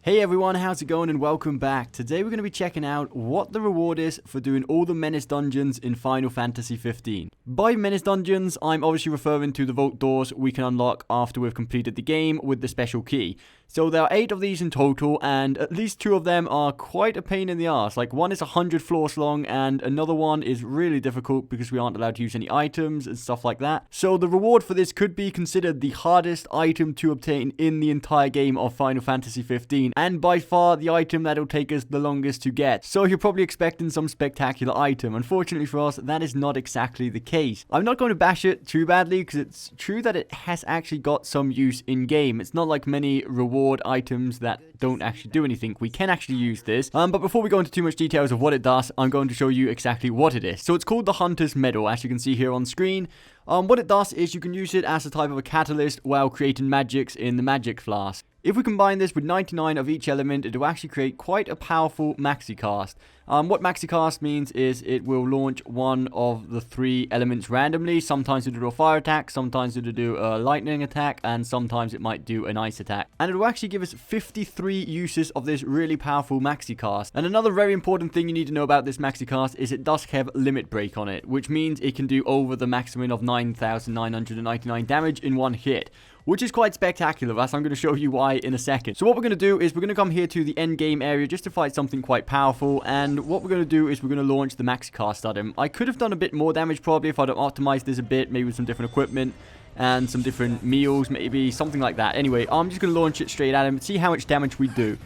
Hey everyone, how's it going and welcome back. Today we're going to be checking out what the reward is for doing all the Menace dungeons in Final Fantasy 15. By Menace dungeons, I'm obviously referring to the vault doors we can unlock after we've completed the game with the special key. So there are 8 of these in total, and at least 2 of them are quite a pain in the ass. Like, one is 100 floors long, and another one is really difficult because we aren't allowed to use any items and stuff like that. So the reward for this could be considered the hardest item to obtain in the entire game of Final Fantasy 15, and by far the item that'll take us the longest to get. So you're probably expecting some spectacular item. Unfortunately for us, that is not exactly the case. I'm not going to bash it too badly because it's true that it has actually got some use in game. It's not like many reward items that don't actually do anything. We can actually use this. But before we go into too much details of what it does, I'm going to show you exactly what it is. So it's called the Hunter's Medal, as you can see here on screen. What it does is you can use it as a type of a catalyst while creating magics in the magic flask. If we combine this with 99 of each element, it will actually create quite a powerful maxi cast. What maxi cast means is it will launch one of the 3 elements randomly. Sometimes it'll do a fire attack, sometimes it'll do a lightning attack, and sometimes it might do an ice attack. And it will actually give us 53 uses of this really powerful maxi cast. And another very important thing you need to know about this maxi cast is it does have limit break on it, which means it can do over the maximum of 9,999 damage in one hit, which is quite spectacular, as I'm going to show you why in a second. So what we're going to do is we're going to come here to the end game area just to fight something quite powerful, and what we're going to do is we're going to launch the maxi cast at him. I could have done a bit more damage probably if I'd have optimized this a bit, maybe with some different equipment and some different meals, maybe something like that. Anyway, I'm just going to launch it straight at him and see how much damage we do.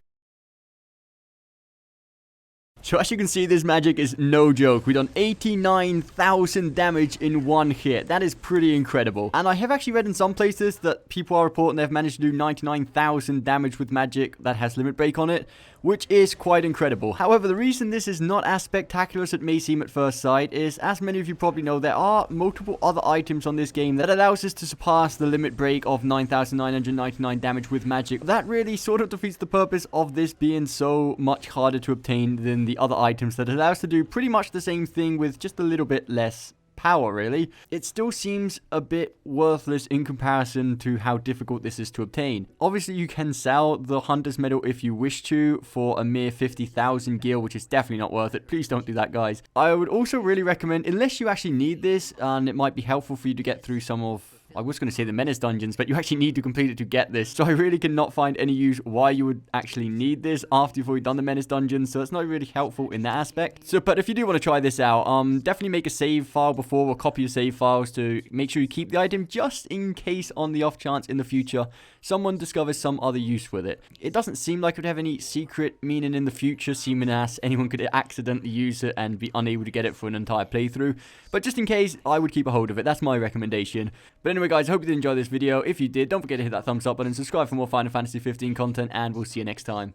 So as you can see, this magic is no joke. We've done 89,000 damage in one hit. That is pretty incredible. And I have actually read in some places that people are reporting they've managed to do 99,000 damage with magic that has limit break on it, which is quite incredible. However, the reason this is not as spectacular as it may seem at first sight is, as many of you probably know, there are multiple other items on this game that allows us to surpass the limit break of 9,999 damage with magic. That really sort of defeats the purpose of this being so much harder to obtain than the other items that allow us to do pretty much the same thing with just a little bit less power, really. It still seems a bit worthless in comparison to how difficult this is to obtain. Obviously, you can sell the Hunter's Medal if you wish to for a mere 50,000 gil, which is definitely not worth it. Please don't do that, guys. I would also really recommend, unless you actually need this, and it might be helpful for you to get through some of, I was going to say the Menace dungeons, but you actually need to complete it to get this. So I really cannot find any use why you would actually need this after you've already done the Menace dungeons. So it's not really helpful in that aspect. So, but if you do want to try this out, definitely make a save file before, or copy your save files to make sure you keep the item just in case, on the off chance in the future someone discovers some other use with it. It doesn't seem like it would have any secret meaning in the future, seeming as anyone could accidentally use it and be unable to get it for an entire playthrough. But just in case, I would keep a hold of it. That's my recommendation. But anyway, guys, I hope you did enjoy this video. If you did, don't forget to hit that thumbs up button, subscribe for more Final Fantasy 15 content, and we'll see you next time.